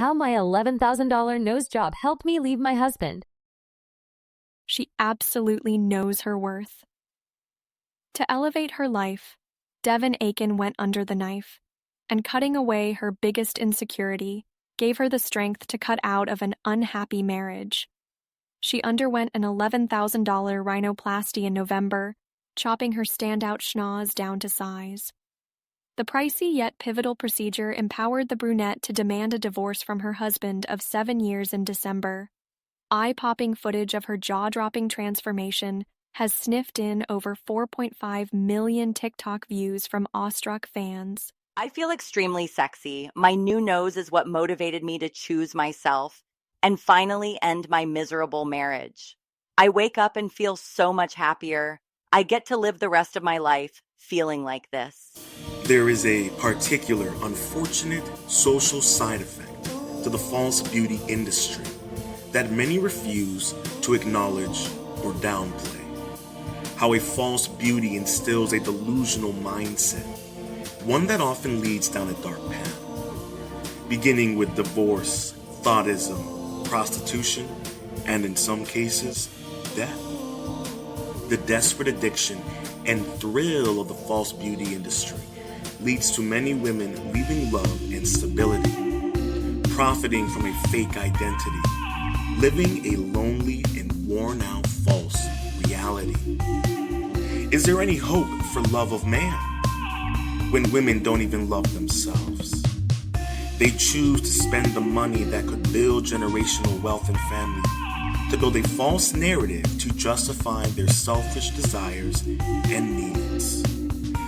how my $11,000 nose job helped me leave my husband. She absolutely knows her worth. To elevate her life, Devon Aiken went under the knife, and cutting away her biggest insecurity gave her the strength to cut out of an unhappy marriage. She underwent an $11,000 rhinoplasty in November, chopping her standout schnoz down to size. The pricey yet pivotal procedure empowered the brunette to demand a divorce from her husband of 7 years in December. Eye-popping footage of her jaw-dropping transformation has sniffed in over 4.5 million TikTok views from awestruck fans. I feel extremely sexy. My new nose is what motivated me to choose myself and finally end my miserable marriage. I wake up and feel so much happier. I get to live the rest of my life feeling like this. There is a particular unfortunate social side effect to the false beauty industry that many refuse to acknowledge or downplay. How a false beauty instills a delusional mindset, one that often leads down a dark path, beginning with divorce, thoughtism, prostitution, and in some cases, death. The desperate addiction and thrill of the false beauty industry leads to many women leaving love and stability, profiting from a fake identity, living a lonely and worn-out false reality. Is there any hope for love of man when women don't even love themselves? They choose to spend the money that could build generational wealth and family to build a false narrative to justify their selfish desires and needs.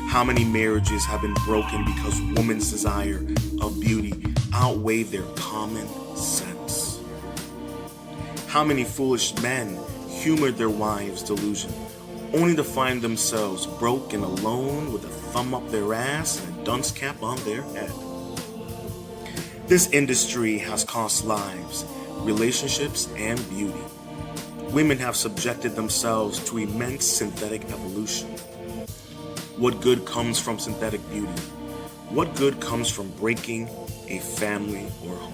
How many marriages have been broken because women's desire of beauty outweigh their common sense? How many foolish men humor their wives' delusion, only to find themselves broke and alone with a thumb up their ass and a dunce cap on their head? This industry has cost lives, relationships, and beauty. Women have subjected themselves to immense synthetic evolution. What good comes from synthetic beauty? What good comes from breaking a family or home?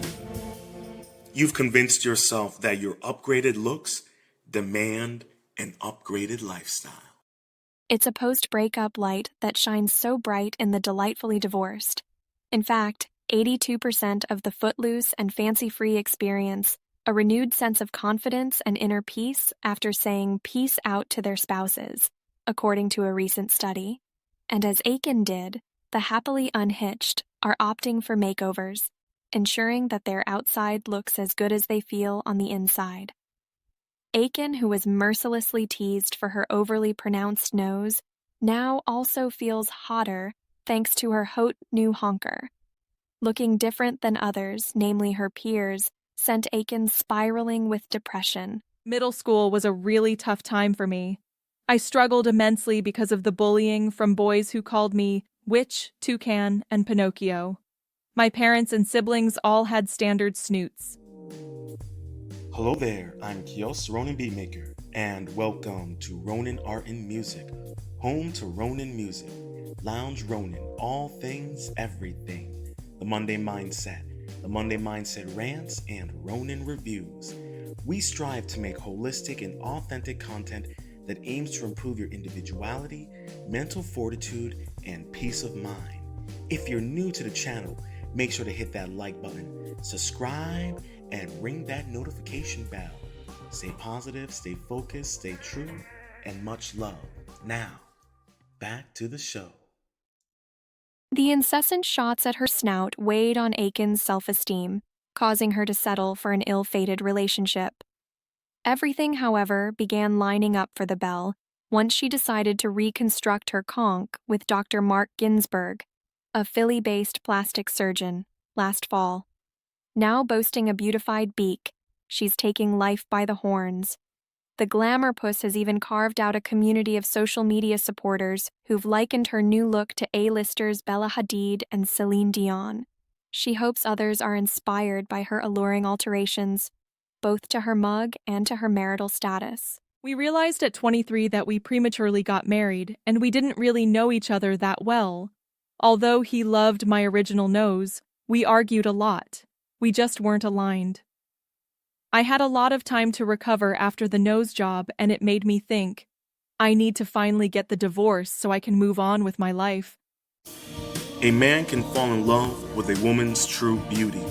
You've convinced yourself that your upgraded looks demand an upgraded lifestyle. It's a post-breakup light that shines so bright in the delightfully divorced. In fact, 82% of the footloose and fancy-free experience a renewed sense of confidence and inner peace after saying peace out to their spouses, according to a recent study. And as Aiken did, the happily unhitched are opting for makeovers, ensuring that their outside looks as good as they feel on the inside. Aiken, who was mercilessly teased for her overly pronounced nose, now also feels hotter thanks to her haute new honker. Looking different than others, namely her peers, sent Aiken spiraling with depression. Middle school was a really tough time for me. I struggled immensely because of the bullying from boys who called me Witch, Toucan, and Pinocchio. My parents and siblings all had standard snoots. Hello there, I'm Kios Ronin Beatmaker, and welcome to Ronin Art and Music, home to Ronin Music, Lounge Ronin, all things, everything, the Monday Mindset, Rants, and Ronin Reviews. We strive to make holistic and authentic content that aims to improve your individuality, mental fortitude, and peace of mind. If you're new to the channel, make sure to hit that like button, subscribe, and ring that notification bell. Stay positive, stay focused, stay true, and much love. Now, back to the show. The incessant shots at her snout weighed on Aiken's self-esteem, causing her to settle for an ill-fated relationship. Everything, however, began lining up for the belle once she decided to reconstruct her conch with Dr. Mark Ginsburg, a Philly-based plastic surgeon, last fall. Now boasting a beautified beak, she's taking life by the horns. The glamour puss has even carved out a community of social media supporters who've likened her new look to A-listers Bella Hadid and Celine Dion. She hopes others are inspired by her alluring alterations, both to her mug and to her marital status. We realized at 23 that we prematurely got married, and we didn't really know each other that well. Although he loved my original nose, we argued a lot. We just weren't aligned. I had a lot of time to recover after the nose job, and it made me think, I need to finally get the divorce so I can move on with my life. A man can fall in love with a woman's true beauty,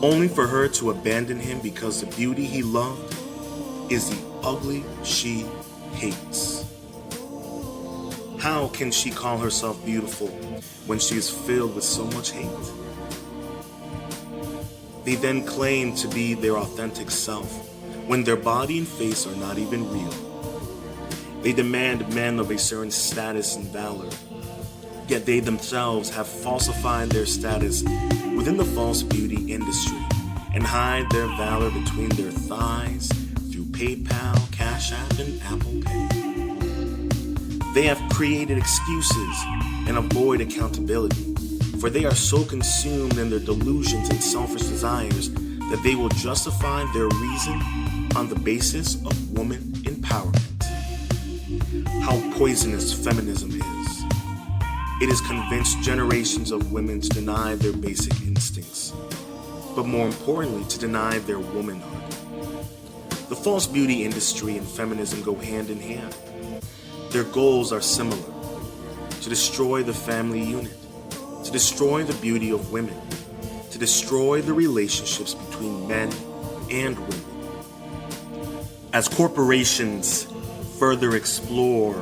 only for her to abandon him because the beauty he loved is the ugly she hates. How can she call herself beautiful when she is filled with so much hate? They then claim to be their authentic self when their body and face are not even real. They demand men of a certain status and valor, yet they themselves have falsified their status within the false beauty industry and hide their valor between their thighs through PayPal, Cash App, and Apple Pay. They have created excuses and avoid accountability, for they are so consumed in their delusions and selfish desires that they will justify their reason on the basis of woman empowerment. How poisonous feminism is. It has convinced generations of women to deny their basic instincts, but more importantly, to deny their womanhood. The false beauty industry and feminism go hand in hand. Their goals are similar: to destroy the family unit, to destroy the beauty of women, to destroy the relationships between men and women. As corporations further explore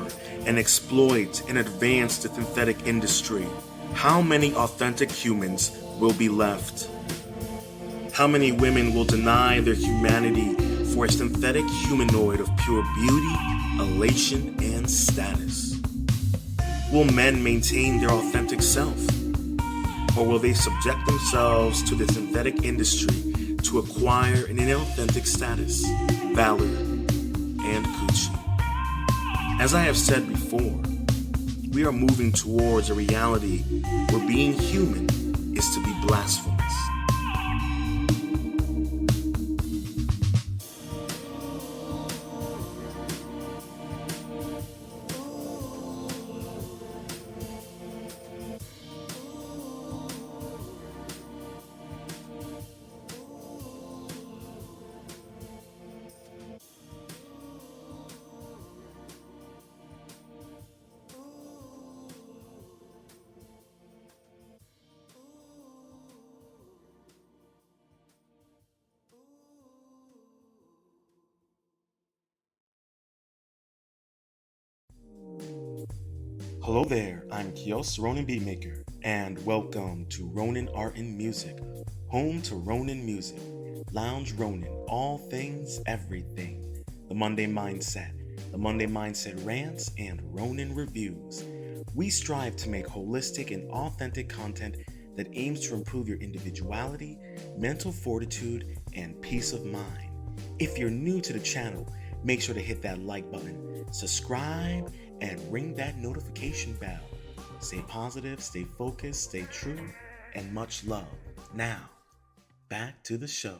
and exploit and advance the synthetic industry, how many authentic humans will be left? How many women will deny their humanity for a synthetic humanoid of pure beauty, elation, and status? Will men maintain their authentic self? Or will they subject themselves to the synthetic industry to acquire an inauthentic status, valor, and coochie? As I have said before, we are moving towards a reality where being human is to be blasphemous. Hello there, I'm Kios, Ronin Beatmaker, and welcome to Ronin Art and Music, home to Ronin Music, Lounge Ronin, all things, everything, the Monday Mindset, Rants, and Ronin Reviews. We strive to make holistic and authentic content that aims to improve your individuality, mental fortitude, and peace of mind. If you're new to the channel, make sure to hit that like button, subscribe, and ring that notification bell. Stay positive, stay focused, stay true, and much love. Now, back to the show.